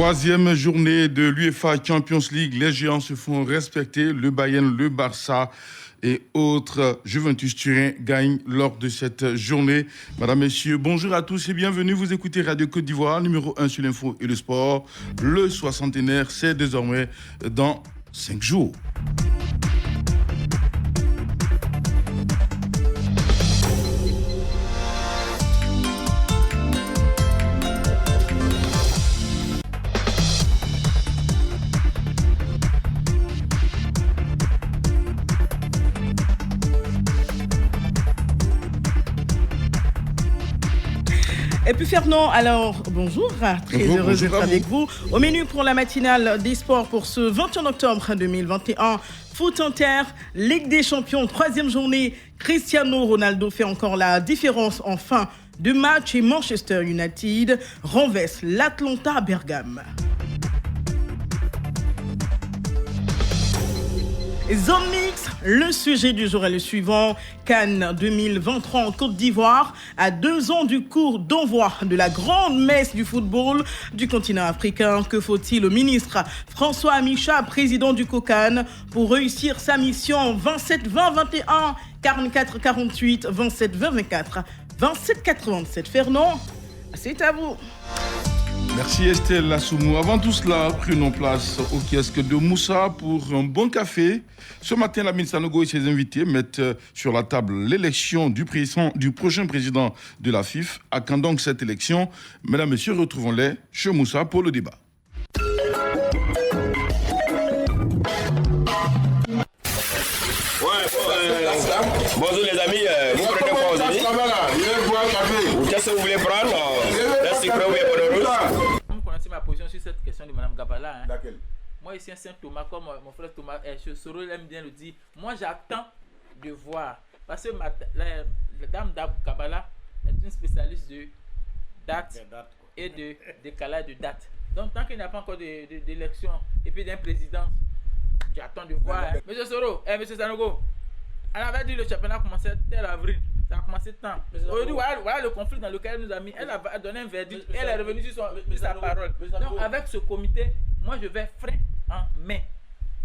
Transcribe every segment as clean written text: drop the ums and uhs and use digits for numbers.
Troisième journée de l'UEFA Champions League. Les géants se font respecter. Le Bayern, le Barça et autres Juventus Turin gagnent lors de cette journée. Madame, Messieurs, bonjour à tous et bienvenue. Vous écoutez Radio Côte d'Ivoire, numéro 1 sur l'info et le sport. Le soixantenaire, c'est désormais dans 5 jours. Et puis Fernand, alors bonjour, très heureuse d'être avec vous. Au menu pour la matinale des sports pour ce 21 octobre 2021, foot inter, Ligue des Champions, troisième journée, Cristiano Ronaldo fait encore la différence en fin de match et Manchester United renverse l'Atlanta à Bergame. Zone Mix, le sujet du jour est le suivant. Cannes 2023 en Côte d'Ivoire, à 2 ans du cours d'envoi de la grande messe du football du continent africain. Que faut-il au ministre François Amicha, président du COCAN, pour réussir sa mission 27-20-21, 44-48, 27-20-24, 27-87. Fernand, c'est à vous. Merci Estelle Lassoumou. Avant tout cela, prenons place au kiosque de Moussa pour un bon café. Ce matin, Lamine Sanogo et ses invités mettent sur la table l'élection du prochain président de la FIF. À quand donc cette élection? Mesdames, Messieurs, retrouvons-les chez Moussa pour le débat. Bonjour les amis, vous prenez quoi aujourd'hui? Qu'est-ce que vous voulez prendre? Vous connaissez ma position sur cette question de Mme Gabala. Hein? Laquelle? Moi ici, un Saint Thomas, comme mon frère Thomas, Soro aime bien le dire. Moi j'attends de voir. Parce que la dame Gabala est une spécialiste de date et de décalage de date. Donc tant qu'il n'y a pas encore d'élection et puis d'un président, j'attends de voir. Hein. Monsieur Soro, monsieur Sanogo, elle avait dit que le championnat commençait tel avril. Ça a commencé tant. Aujourd'hui, voilà le conflit dans lequel elle nous a mis. Elle a donné un verdict. Elle est revenue sur sa parole. Donc, avec ce comité, moi, je vais frein en main.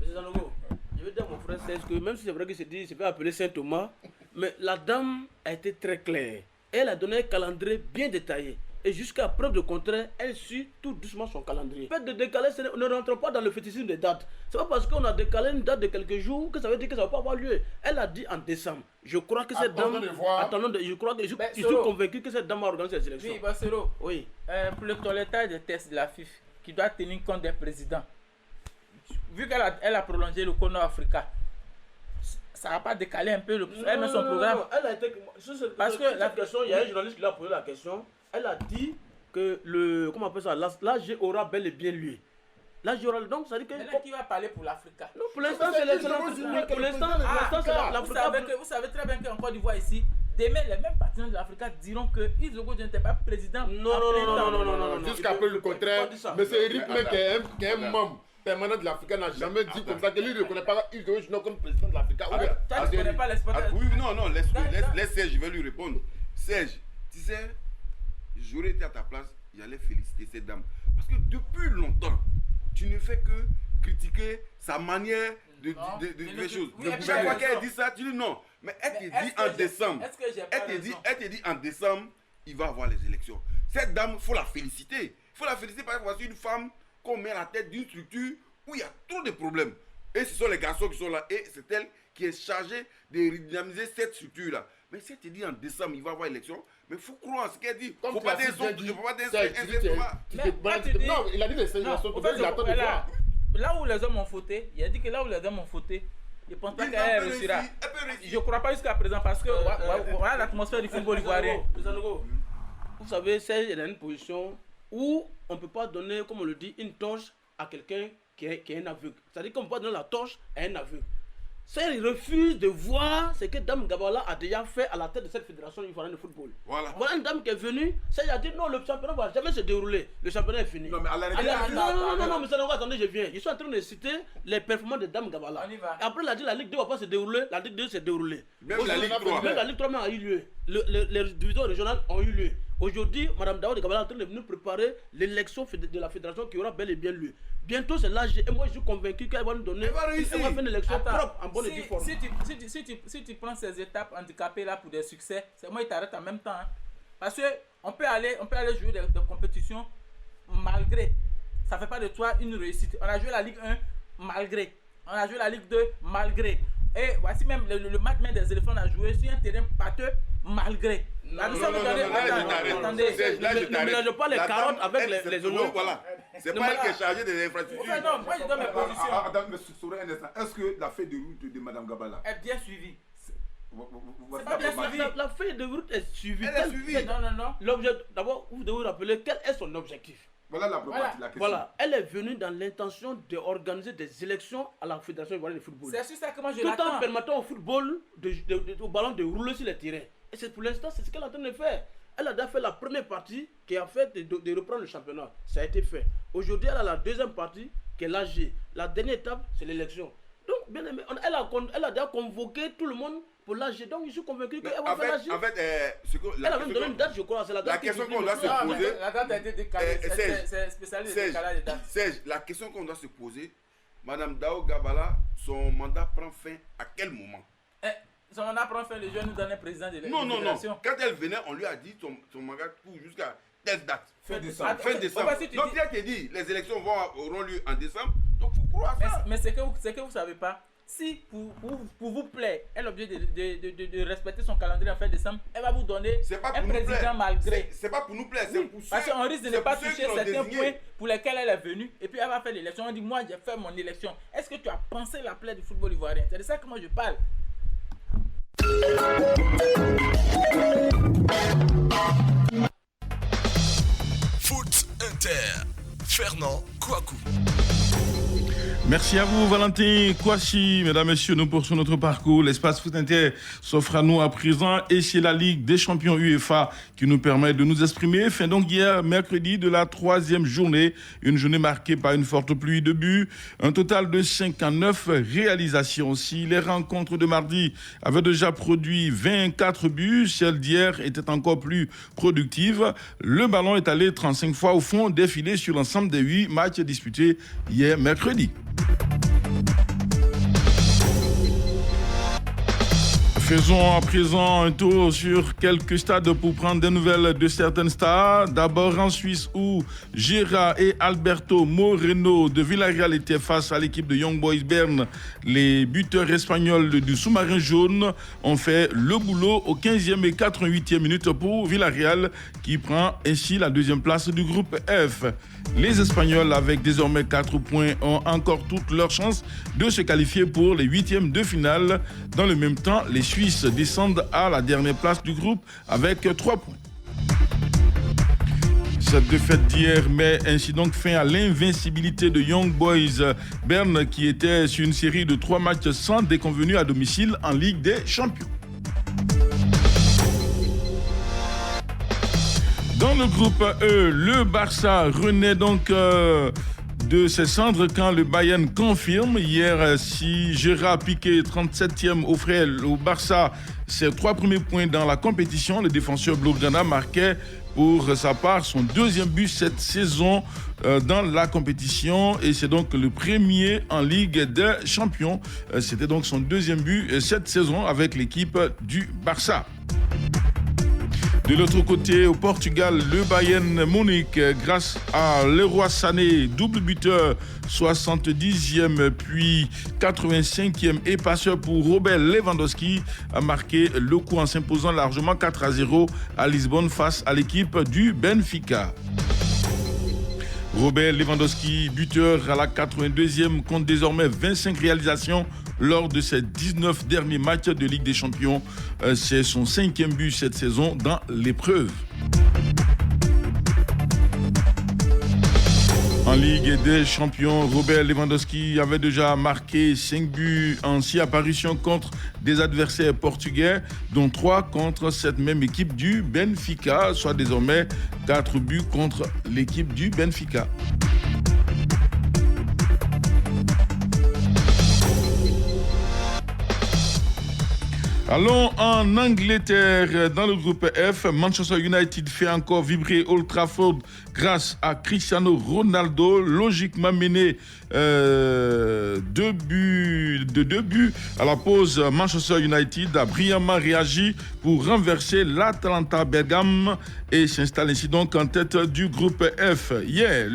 M. Sanogo, je veux dire à mon frère Serge que même si c'est vrai que je peux appeler Saint Thomas, mais la dame a été très claire. Elle a donné un calendrier bien détaillé. Et jusqu'à preuve de contraire, elle suit tout doucement son calendrier. Le fait de décaler, ne rentre pas dans le fétichisme des dates. C'est pas parce qu'on a décalé une date de quelques jours que ça veut dire que ça ne va pas avoir lieu. Elle a dit en décembre. Je crois que cette dame. Je suis convaincu que cette dame a organisé ces élections. Oui, Bassero. Oui. Pour le toilettage des tests de la FIF, qui doit tenir compte des présidents, vu qu'elle a prolongé le Cono Africa, ça va pas décaler un peu elle met son programme. Non, elle a été. Parce que la question, il y a un journaliste qui lui a posé la question. Elle a dit que comment on appelle ça, l'AG aura bel et bien lieu. L'AG aura, donc ça dit que. Maintenant, qui va parler pour l'Africa? Non, pour l'instant, c'est l'excellence. Pour l'instant, c'est l'Africa. Vous savez très bien qu'en Côte d'Ivoire ici, demain, les mêmes partenaires de l'Africa diront que Isogo n'était pas président. Non. Jusqu'à peu le contraire. Mais c'est Eric Mec qui est un membre permanent de l'Africa n'a jamais dit comme ça que lui ne reconnaît pas Isogo comme président de l'Africa. Tu ne connais pas l'espoir. Oui, non, laisse Serge, je vais lui répondre. Serge, tu sais, j'aurais été à ta place, j'allais féliciter cette dame. Parce que depuis longtemps, tu ne fais que critiquer sa manière de faire les choses. Chaque fois qu'elle dit ça, tu dis non. Mais elle te dit en décembre. Elle te dit en décembre, il va avoir les élections. Cette dame, il faut la féliciter. Il faut la féliciter parce que voici une femme qu'on met à la tête d'une structure où il y a trop de problèmes. Et ce sont les garçons qui sont là. Et c'est elle qui est chargée de redynamiser cette structure-là. Mais si elle te dit en décembre, il va avoir élection, mais il faut croire ce qu'elle dit. Il ne faut pas dire non, il a dit les sélections. Là où les hommes ont fauté, il a dit que là où les hommes ont fauté, je ne pense pas qu'elle réussira. Je ne crois pas jusqu'à présent parce que voilà l'atmosphère du football ivoirien. Vous savez, c'est une position où on ne peut pas donner, comme on le dit, une torche à quelqu'un qui est un aveugle. C'est-à-dire qu'on ne peut pas donner la torche à un aveugle. Il refuse de voir ce que Dame Gabala a déjà fait à la tête de cette fédération ivoirienne de football. Voilà une dame qui est venue, elle a dit non, le championnat ne va jamais se dérouler. Le championnat est fini. Non, mais à la non, mais attendez, je viens. Je suis en train de citer les performances de Dame Gabala. Après, elle a dit la Ligue 2 ne va pas se dérouler, la Ligue 2 s'est déroulée. Même la Ligue 3. Même la Ligue 3 a eu lieu. Les divisions régionales ont eu lieu. Aujourd'hui, Mme Daoud Kabala est en train de nous préparer l'élection de la fédération qui aura bel et bien lieu. Bientôt, c'est l'âge. Et moi, je suis convaincu qu'elle va nous donner. Elle va faire une élection propre, en bonne et due forme. Si tu prends ces étapes handicapées là pour des succès, c'est moi qui t'arrête en même temps. Hein. Parce qu'on peut aller jouer des compétitions malgré. Ça ne fait pas de toi une réussite. On a joué la Ligue 1 malgré. On a joué la Ligue 2 malgré. Et voici même le match même des éléphants, on a joué sur un terrain pâteux malgré. Attendez, ne mélange pas les carottes avec les oignons. Voilà. C'est pas elle qui est chargée des infrastructures. Non, moi je donne mes positions. Attends, mais sur un instant, est-ce que la feuille de route de Mme Gabala est bien suivie? C'est pas bien suivi. La feuille de route est suivie. Elle est suivie. Non. L'objet, d'abord, vous devez vous rappeler quel est son objectif. Voilà la question. Voilà, elle est venue dans l'intention d'organiser des élections à la Fédération ivoirienne de football. C'est sur ça que moi je Tout l'attends. en permettant au football, au ballon de rouler sur les terrains. Et c'est pour l'instant, c'est ce qu'elle est en train de faire. Elle a déjà fait la première partie qui a fait de reprendre le championnat. Ça a été fait. Aujourd'hui, elle a la deuxième partie qui est l'AG. La dernière étape, c'est l'élection. Donc, bien aimé, elle a déjà convoqué tout le monde pour l'AG. Donc, je suis convaincu qu'elle va faire l'AG. En fait, elle a même donné une date, je crois. C'est la date la question qu'on doit se poser. La date a été décalée. C'est spécialiste de décalage de date. Serge, la question qu'on doit se poser, Mme Dao Gabala, son mandat prend fin à quel moment? Son mandat prend fin, le jeune nous donne un président de Non. Quand elle venait, on lui a dit son mandat court jusqu'à telle date. Fin décembre. Fin décembre. Donc, il a été dit, les élections auront lieu en décembre. Donc, il faut croire ça. Mais c'est que vous ne savez pas. Si pour vous plaît, elle est obligée de respecter son calendrier en fin décembre, elle va vous donner un président malgré. C'est pas pour nous plaire, c'est pour parce qu'on risque de ne pas toucher certains points pour lesquels elle est venue. Et puis elle va faire l'élection. On dit, moi j'ai fait mon élection. Est-ce que tu as pensé la plaie du football ivoirien? C'est de ça que moi je parle. Foot Inter, Fernand Kouakou. Merci à vous, Valentin Kouachi. Mesdames, Messieurs, nous poursuivons notre parcours. L'espace Foot Inter s'offre à nous à présent et c'est la Ligue des champions UEFA qui nous permet de nous exprimer. Fin donc hier, mercredi, de la 3e journée. Une journée marquée par une forte pluie de buts. Un total de 59 réalisations. Si les rencontres de mardi avaient déjà produit 24 buts, celle d'hier était encore plus productive. Le ballon est allé 35 fois au fond des filets sur l'ensemble des 8 matchs disputés hier mercredi. Faisons à présent un tour sur quelques stades pour prendre des nouvelles de certaines stars. D'abord en Suisse où Gérard et Alberto Moreno de Villarreal étaient face à l'équipe de Young Boys Bern. Les buteurs espagnols du sous-marin jaune ont fait le boulot aux 15e et 88e minutes pour Villarreal qui prend ainsi la deuxième place du groupe F. Les Espagnols avec désormais 4 points ont encore toutes leurs chances de se qualifier pour les 8e de finale. Dans le même temps, les Suisses descendent à la dernière place du groupe avec 3 points. Cette défaite d'hier met ainsi donc fin à l'invincibilité de Young Boys Bern qui était sur une série de 3 matchs sans déconvenus à domicile en Ligue des Champions. Dans le groupe E, le Barça renaît donc de ses cendres quand le Bayern confirme. Hier, si Gérard Piqué, 37e, offrait au Barça ses 3 premiers points dans la compétition, le défenseur blaugrana marquait pour sa part son 2e but cette saison dans la compétition et c'est donc le premier en Ligue des Champions. C'était donc son 2e but cette saison avec l'équipe du Barça. De l'autre côté, au Portugal, le Bayern Munich, grâce à Leroy Sané, double buteur, 70e puis 85e et passeur pour Robert Lewandowski, a marqué le coup en s'imposant largement 4-0 à Lisbonne face à l'équipe du Benfica. Robert Lewandowski, buteur à la 82e, compte désormais 25 réalisations lors de ses 19 derniers matchs de Ligue des Champions. C'est son 5e but cette saison dans l'épreuve. En Ligue des Champions, Robert Lewandowski avait déjà marqué 5 buts en 6 apparitions contre des adversaires portugais, dont 3 contre cette même équipe du Benfica, soit désormais 4 buts contre l'équipe du Benfica. Allons en Angleterre. Dans le groupe F, Manchester United fait encore vibrer Old Trafford grâce à Cristiano Ronaldo, logiquement mené 2 buts à la pause. Manchester United a brillamment réagi pour renverser l'Atalanta Bergame et s'installe ainsi donc en tête du groupe F. Hier,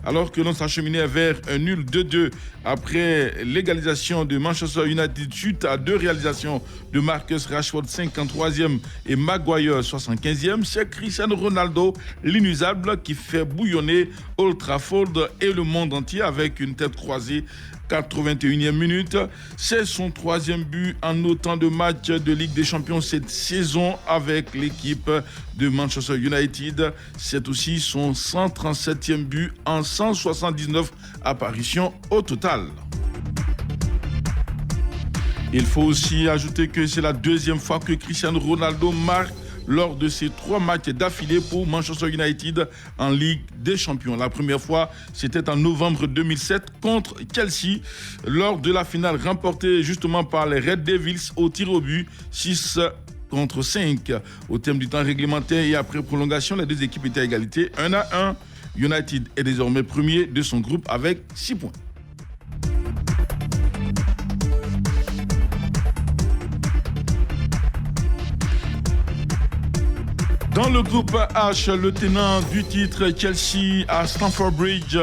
alors que l'on s'acheminait vers un nul 2-2 après l'égalisation de Manchester United suite à 2 réalisations de Marcus Rashford 53e et Maguire 75e, c'est Cristiano Ronaldo, l'inusable, qui fait bouillonner Old Trafford et le monde entier avec une tête croisée. 81e minute, c'est son 3e but en autant de matchs de Ligue des Champions cette saison avec l'équipe de Manchester United. C'est aussi son 137e but en 179 apparitions au total. Il faut aussi ajouter que c'est la 2e fois que Cristiano Ronaldo marque lors de ces 3 matchs d'affilée pour Manchester United en Ligue des Champions. La première fois, c'était en novembre 2007 contre Chelsea, lors de la finale remportée justement par les Red Devils au tir au but 6-5. Au terme du temps réglementaire et après prolongation, les 2 équipes étaient à égalité 1-1. United est désormais premier de son groupe avec 6 points. Dans le groupe H, le tenant du titre Chelsea à Stamford Bridge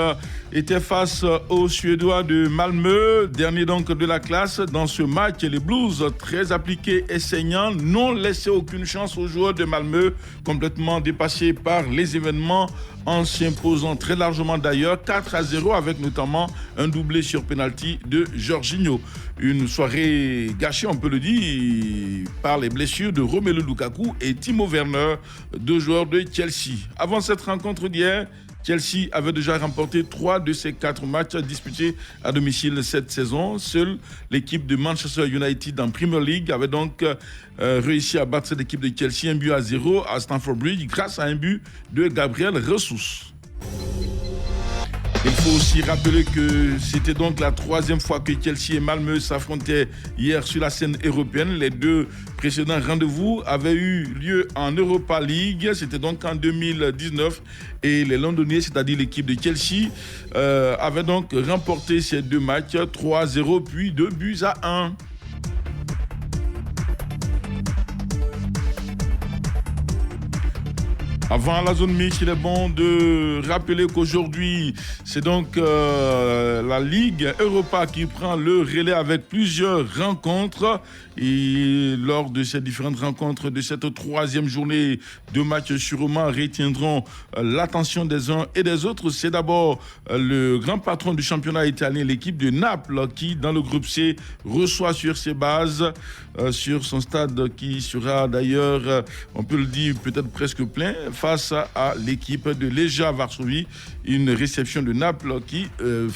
était face aux Suédois de Malmö, dernier donc de la classe. Dans ce match, les Blues, très appliqués et saignants, n'ont laissé aucune chance aux joueurs de Malmö, complètement dépassés par les événements, en s'imposant très largement d'ailleurs 4-0 avec notamment un doublé sur penalty de Jorginho. Une soirée gâchée, on peut le dire, par les blessures de Romelu Lukaku et Timo Werner, 2 joueurs de Chelsea. Avant cette rencontre d'hier, Chelsea avait déjà remporté 3 de ses 4 matchs disputés à domicile cette saison. Seule l'équipe de Manchester United en Premier League avait donc réussi à battre cette équipe de Chelsea 1-0 à Stamford Bridge grâce à un but de Gabriel Jesus. Il faut aussi rappeler que c'était donc la 3e fois que Chelsea et Malmö s'affrontaient hier sur la scène européenne. Les 2 précédents rendez-vous avaient eu lieu en Europa League. C'était donc en 2019. Et les Londoniens, c'est-à-dire l'équipe de Chelsea, avaient donc remporté ces 2 matchs 3-0 puis 2-1. Avant la zone mixte, il est bon de rappeler qu'aujourd'hui, c'est donc la Ligue Europa qui prend le relais avec plusieurs rencontres. Et lors de ces différentes rencontres de cette 3e journée, 2 matchs sûrement retiendront l'attention des uns et des autres. C'est d'abord le grand patron du championnat italien, l'équipe de Naples, qui dans le groupe C reçoit sur ses bases, sur son stade qui sera d'ailleurs, on peut le dire, peut-être presque plein, face à l'équipe de Legia Varsovie. Une réception de Naples qui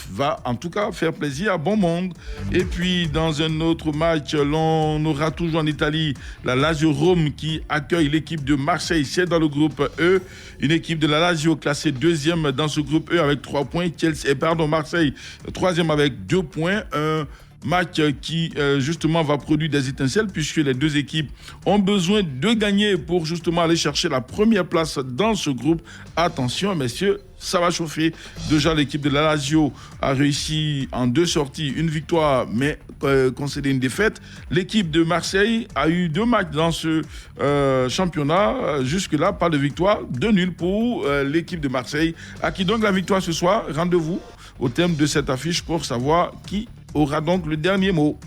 va en tout cas faire plaisir à bon monde. Et puis dans un autre match, on aura toujours en Italie la Lazio Rome qui accueille l'équipe de Marseille. C'est dans le groupe E. Une équipe de la Lazio classée 2e dans ce groupe E avec 3 points. Marseille 3e avec 2 points. Un match qui justement va produire des étincelles puisque les 2 équipes ont besoin de gagner pour justement aller chercher la première place dans ce groupe. Attention messieurs, ça va chauffer. Déjà l'équipe de la Lazio a réussi en 2 sorties, une victoire mais concédé une défaite. L'équipe de Marseille a eu 2 matchs dans ce championnat. Jusque-là, pas de victoire, 2 nuls pour l'équipe de Marseille. À qui donc la victoire ce soir? Rendez-vous au terme de cette affiche pour savoir qui aura donc le dernier mot.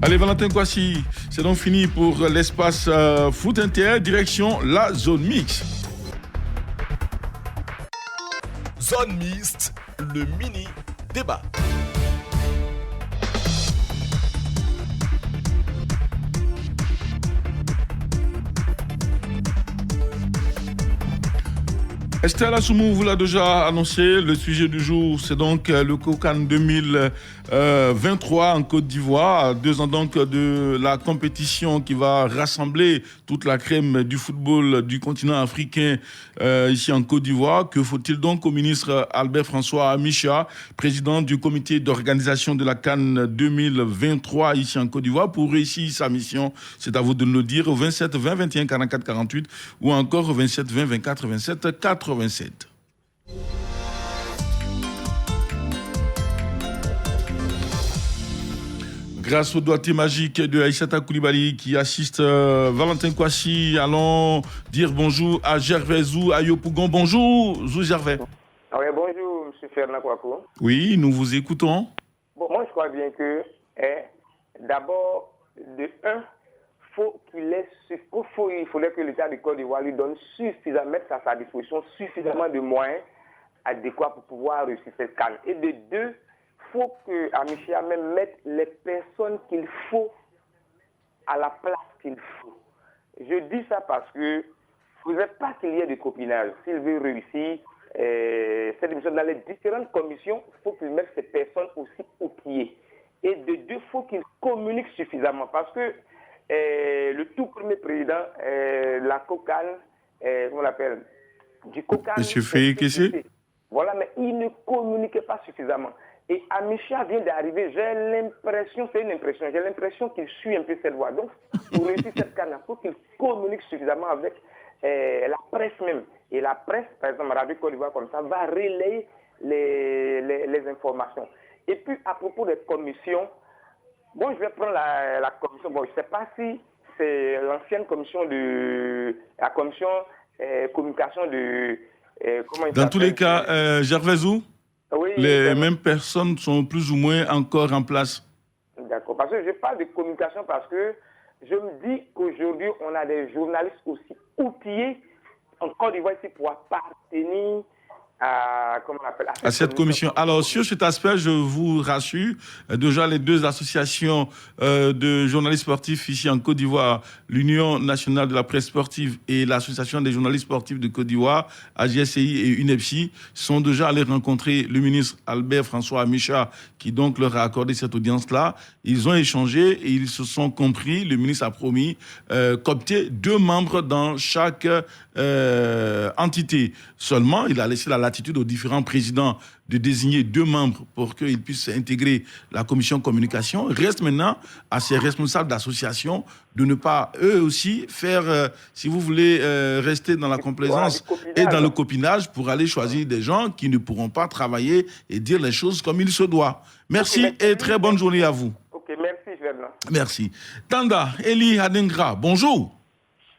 Allez, Valentin Kwasi, c'est donc fini pour l'espace foot inter, direction la zone mixte. Zone mixte, le mini débat. Estelle Assoumou vous l'a déjà annoncé. Le sujet du jour, c'est donc le COCAN 2023 en Côte d'Ivoire. 2 ans donc de la compétition qui va rassembler toute la crème du football du continent africain ici en Côte d'Ivoire. Que faut-il donc au ministre Albert François Micha, président du comité d'organisation de la CAN 2023 ici en Côte d'Ivoire, pour réussir sa mission? C'est à vous de nous le dire au 27 20 21 44 48 ou encore au 27 20 24 27 87. Grâce au doigté magique de Aïssata Koulibaly qui assiste Valentin Kouassi, allons dire bonjour à Gervais Zou à Yopougon. Bonjour Zou Gervais. Oui, bonjour M. Fernand Kouakou. Oui, nous vous écoutons. Bon, moi je crois bien que d'abord, de un, il faudrait que l'État de Côte d'Ivoire lui donne suffisamment, mettre à sa disposition suffisamment de moyens adéquats pour pouvoir réussir cette canne. Et de deux, il faut que Amichia même mette les personnes qu'il faut à la place qu'il faut. Je dis ça parce que il ne faudrait pas qu'il y ait de copinage. S'il veut réussir cette émission dans les différentes commissions, il faut qu'il mette ces personnes aussi au pied. Et de deux, il faut qu'il communique suffisamment parce que le tout premier président, la COCAN, comment on l'appelle, du COCAN. Monsieur Feye-Kessé. Voilà, mais il ne communiquait pas suffisamment. Et Amichia vient d'arriver, j'ai l'impression qu'il suit un peu cette voie. Donc, pour réussir cette canne, il faut qu'il communique suffisamment avec la presse même. Et la presse, par exemple, Radio Côte d'Ivoire comme ça, va relayer les informations. Et puis, à propos des commissions, bon, je vais prendre la commission. Bon, je ne sais pas si c'est l'ancienne commission la commission communication de... Dans tous les cas, Gervais Zou, oui, les mêmes personnes sont plus ou moins encore en place. D'accord. Parce que je parle de communication parce que je me dis qu'aujourd'hui, on a des journalistes aussi outillés en Côte d'Ivoire ici pour appartenir à cette commission. Alors, sur cet aspect, je vous rassure, déjà les deux associations de journalistes sportifs ici en Côte d'Ivoire, l'Union nationale de la presse sportive et l'Association des journalistes sportifs de Côte d'Ivoire, AGSCI et UNEPSI, sont déjà allés rencontrer le ministre Albert François Micha, qui donc leur a accordé cette audience-là. Ils ont échangé et ils se sont compris. Le ministre a promis qu'opter 2 membres dans chaque entité. Seulement, il a laissé la latitude aux différents présidents de désigner 2 membres pour qu'ils puissent intégrer la commission communication. Reste maintenant à ces responsables d'association de ne pas, eux aussi, faire, si vous voulez, rester dans la complaisance et dans le copinage pour aller choisir des gens qui ne pourront pas travailler et dire les choses comme il se doit. Merci et très bonne journée à vous. Ok, merci, Fernand. Merci. Tanda, Eli Hadengra, bonjour.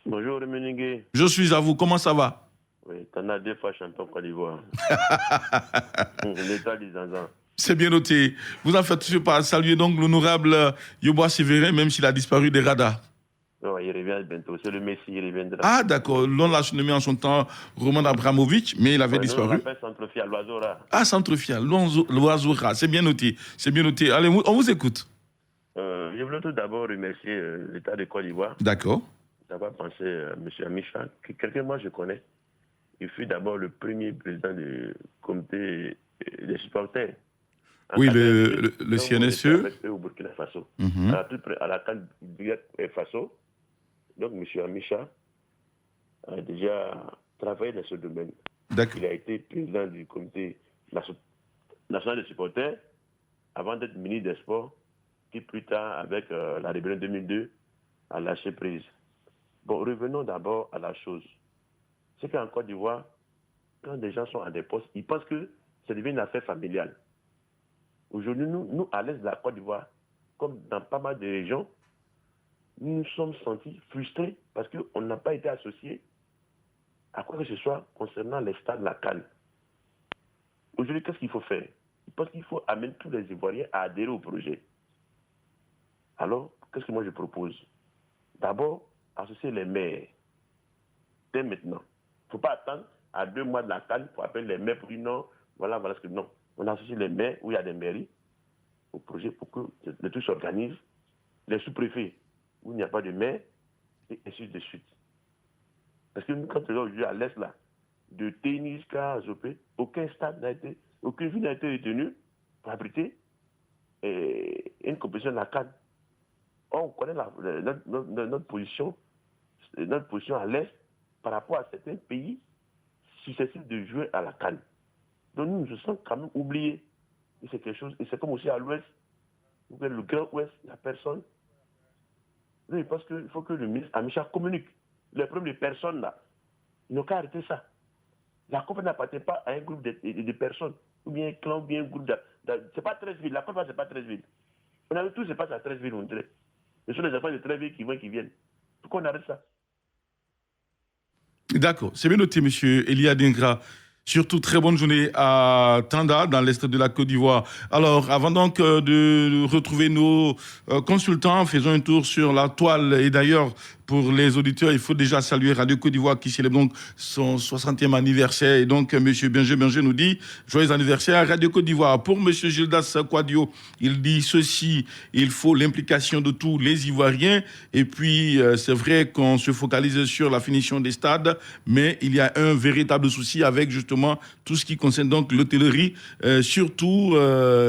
Bonjour, Remeningue. Je suis à vous, comment ça va? Oui, t'en as 2 fois champion Côte d'Ivoire. L'état des Zanzans. C'est bien noté. Vous en faites pas saluer donc l'honorable Yoboa Sévérin, même s'il a disparu des radars. Non, il revient bientôt. C'est le Messi, il reviendra. Ah, d'accord. L'on l'a surnommé en son temps Roman Abramovich, mais il avait disparu. On l'appelle Centrofia, l'oiseau rat. Ah, Centrofia, l'oiseau rat. C'est bien noté. C'est bien noté. Allez, on vous écoute. Je voulais tout d'abord remercier l'État de Côte d'Ivoire. D'accord. D'avoir pensé à M. Amicha, que quelqu'un moi je connais. Il fut d'abord le premier président du comité des supporters. Oui, le CNSE. Au Burkina Faso. À la CAN Faso. Donc, M. Amicha a déjà travaillé dans ce domaine. D'accord. Il a été président du comité national des supporters avant d'être ministre des Sports, qui plus tard, avec la rébellion 2002, a lâché prise. Bon, revenons d'abord à la chose. C'est qu'en Côte d'Ivoire, quand des gens sont à des postes, ils pensent que ça devient une affaire familiale. Aujourd'hui, nous, à l'est de la Côte d'Ivoire, comme dans pas mal de régions, nous nous sommes sentis frustrés parce qu'on n'a pas été associés à quoi que ce soit concernant les stades de la CAN. Aujourd'hui, qu'est-ce qu'il faut faire? Je pense qu'il faut amener tous les Ivoiriens à adhérer au projet. Alors, qu'est-ce que moi je propose? D'abord, associer les maires. Dès maintenant. Il ne faut pas attendre à 2 mois de la CAN pour appeler les maires pour dire non, voilà ce que non. On associe les maires où il y a des mairies au projet pour que le tout s'organise. Les sous-préfets où il n'y a pas de maire, et ainsi de suite. Parce que nous, quand on est aujourd'hui à l'est là, de Ténis jusqu'à Zopé, aucun stade n'a été, aucune ville n'a été retenue pour abriter une compétition de la CAN. On connaît notre position à l'Est par rapport à certains pays susceptibles de jouer à la CAN. Donc nous nous sommes quand même oubliés. Et c'est quelque chose, et c'est comme aussi à l'Ouest, le Grand Ouest, il n'y a personne. Oui, parce qu'il faut que le ministre Amicha communique. Les problèmes de personnes là, ils n'ont qu'à arrêter ça. La COP n'appartient pas à un groupe de personnes, ou bien un clan, ou bien un groupe c'est pas 13 villes. La COP, c'est pas 13 villes. On a vu tout se passe à 13 villes, on dirait. Ce sont les enfants de 13 villes qui vont et qui viennent. Pourquoi on arrête ça? D'accord, c'est bien noté, monsieur Elia Dingra. Surtout, très bonne journée à Tanda, dans l'est de la Côte d'Ivoire. Alors, avant donc de retrouver nos consultants, faisons un tour sur la toile. Et d'ailleurs, pour les auditeurs, il faut déjà saluer Radio Côte d'Ivoire qui célèbre donc son 60e anniversaire. Et donc, M. Berger nous dit joyeux anniversaire à Radio Côte d'Ivoire. Pour M. Gildas Kwadio, il dit ceci, il faut l'implication de tous les Ivoiriens. Et puis, c'est vrai qu'on se focalise sur la finition des stades, mais il y a un véritable souci avec justement tout ce qui concerne donc l'hôtellerie, surtout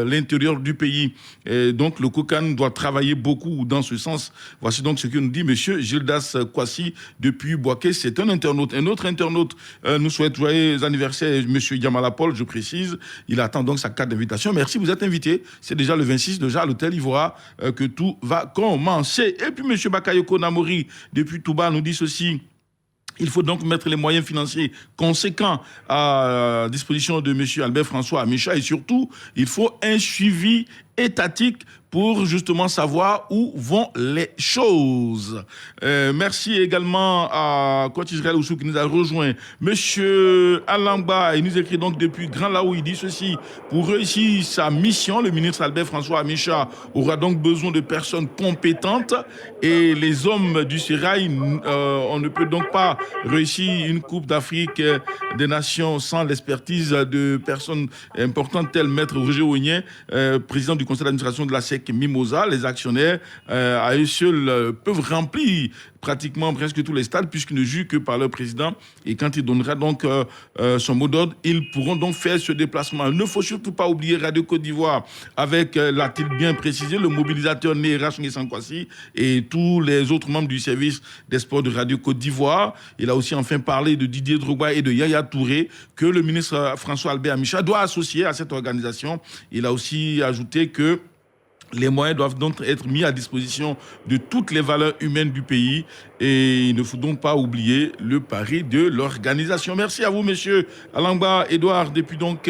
l'intérieur du pays. Et donc, le COCAN doit travailler beaucoup dans ce sens. Voici donc ce que nous dit M. Gildas Kwasi depuis Boaké. C'est un internaute. Un autre internaute nous souhaite joyeux anniversaire, M. Yamalapol, je précise. Il attend donc sa carte d'invitation. Merci, vous êtes invité. C'est déjà le 26, déjà à l'hôtel Ivoire que tout va commencer. Et puis M. Bakayoko Namori, depuis Touba, nous dit ceci. Il faut donc mettre les moyens financiers conséquents à disposition de M. Albert François Amicha et surtout, il faut un suivi étatique pour justement savoir où vont les choses. Merci également à Coach Israël Oussou qui nous a rejoint. Monsieur Alamba, il nous écrit donc depuis Grand Laou, il dit ceci. Pour réussir sa mission, le ministre Albert François Amicha aura donc besoin de personnes compétentes et les hommes du Sérail, on ne peut donc pas réussir une Coupe d'Afrique des Nations sans l'expertise de personnes importantes telles Maître Roger Ognien, président du conseil d'administration de la SEC Mimosa. Les actionnaires à eux seuls peuvent remplir pratiquement presque tous les stades puisqu'ils ne jugent que par leur président et quand il donnera donc son mot d'ordre, ils pourront donc faire ce déplacement. Il ne faut surtout pas oublier Radio Côte d'Ivoire avec, l'a-t-il bien précisé, le mobilisateur Né Rachni Sankwasi et tous les autres membres du service des sports de Radio Côte d'Ivoire. Il a aussi enfin parlé de Didier Drogba et de Yaya Touré que le ministre François Albert Amicha doit associer à cette organisation. Il a aussi ajouté que les moyens doivent donc être mis à disposition de toutes les valeurs humaines du pays et il ne faut donc pas oublier le pari de l'organisation. Merci à vous, monsieur Alamba Edouard, depuis donc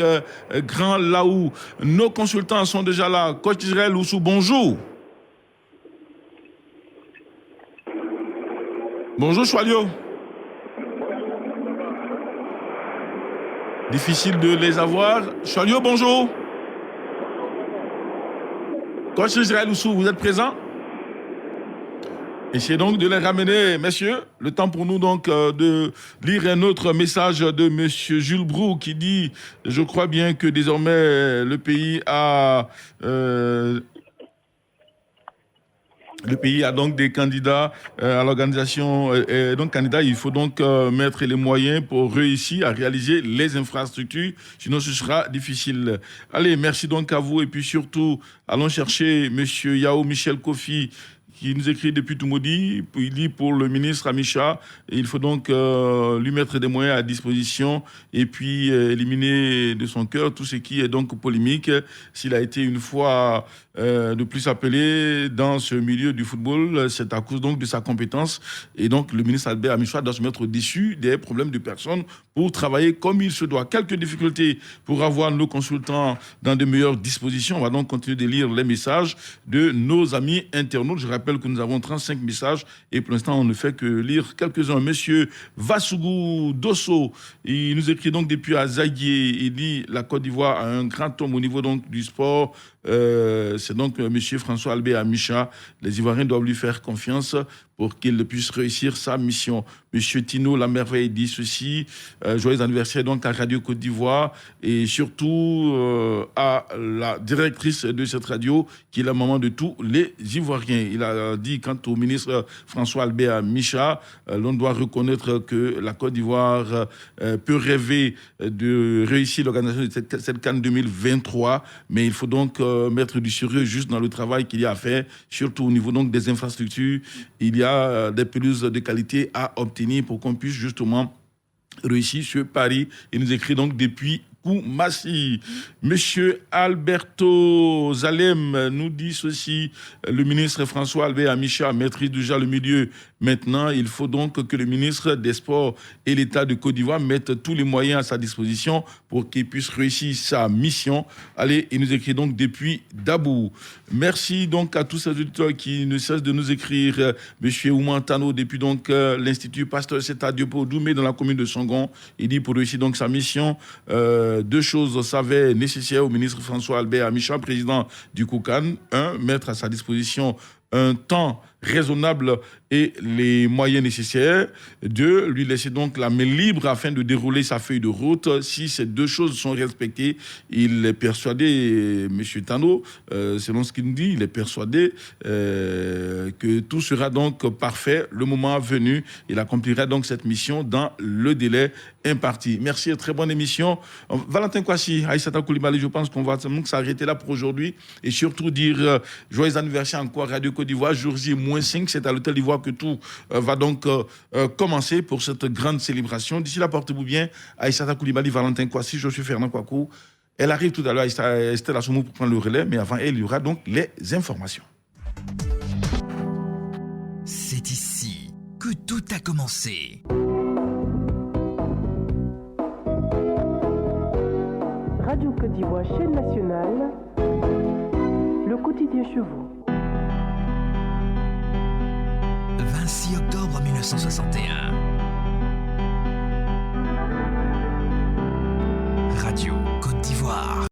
Grand Laou. Nos consultants sont déjà là. Coach Israël Oussou, bonjour. Bonjour, Choualio. Difficile de les avoir. Choualio, bonjour. Coach Israël Oussou, vous êtes présent? Essayez donc de les ramener, messieurs. Le temps pour nous donc de lire un autre message de monsieur Jules Brou qui dit « Je crois bien que désormais le pays a... Le pays a donc des candidats à l'organisation. Donc, candidats, il faut donc mettre les moyens pour réussir à réaliser les infrastructures. Sinon, ce sera difficile. Allez, merci donc à vous. Et puis surtout, allons chercher M. Yao Michel Kofi qui nous écrit depuis Toumoudi. Il dit pour le ministre Amicha, il faut donc lui mettre des moyens à disposition et puis éliminer de son cœur tout ce qui est donc polémique. S'il a été une fois de plus appelé dans ce milieu du football, c'est à cause donc de sa compétence. Et donc le ministre Albert Amicha doit se mettre au-dessus des problèmes de personnes pour travailler comme il se doit. Quelques difficultés pour avoir nos consultants dans de meilleures dispositions. On va donc continuer de lire les messages de nos amis internautes. Je rappelle que nous avons 35 messages et pour l'instant on ne fait que lire quelques-uns. Monsieur Vassougou Dosso, il nous écrit donc depuis Azaguié. Il dit la Côte d'Ivoire a un grand homme au niveau donc du sport. C'est donc monsieur François Albert Amicha. Les Ivoiriens doivent lui faire confiance pour qu'il puisse réussir sa mission. Monsieur Tino La Merveille dit ceci, joyeux anniversaire donc à Radio Côte d'Ivoire et surtout à la directrice de cette radio qui est la maman de tous les Ivoiriens. Il a dit quant au ministre François Albert Micha, l'on doit reconnaître que la Côte d'Ivoire peut rêver de réussir l'organisation de cette CAN 2023, mais il faut donc mettre du sérieux juste dans le travail qu'il y a à faire, surtout au niveau donc des infrastructures. Il y a des pelouses de qualité à obtenir pour qu'on puisse justement réussir ce pari. Il nous écrit donc depuis Koumassi. Monsieur Alberto Zalem nous dit ceci, le ministre François Albert Micha maîtrise déjà le milieu. Maintenant, il faut donc que le ministre des Sports et l'État de Côte d'Ivoire mettent tous les moyens à sa disposition pour qu'il puisse réussir sa mission. Allez, il nous écrit donc depuis Dabou. Merci donc à tous ces auditeurs qui ne cessent de nous écrire. Monsieur Oumantano, depuis donc l'Institut Pasteur Seta Diopo Doumé dans la commune de Songon, il dit pour réussir donc sa mission, deux choses s'avaient nécessaires au ministre François Albert Micha, président du COUCAN. Un, mettre à sa disposition un temps raisonnable et les moyens nécessaires. Deux, lui laisser donc la main libre afin de dérouler sa feuille de route. Si ces deux choses sont respectées, il est persuadé, M. Tano, selon ce qu'il nous dit, il est persuadé que tout sera donc parfait le moment venu. Il accomplira donc cette mission dans le délai imparti. Merci, très bonne émission. Valentin Kwasi, Aïssata Koulibaly, je pense qu'on va s'arrêter là pour aujourd'hui et surtout dire joyeux anniversaire encore à Radio Côte d'Ivoire, jour J-5, c'est à l'Hôtel d'Ivoire que tout va donc commencer pour cette grande célébration. D'ici là, portez-vous bien. Aïssata Koulibaly, Valentin Kwasi, je suis Fernand Kouakou. Elle arrive tout à l'heure, Estelle Assomou, pour prendre le relais, mais avant elle, il y aura donc les informations. C'est ici que tout a commencé. Radio Côte d'Ivoire, chaîne nationale, le quotidien chez vous. 26 octobre 1961.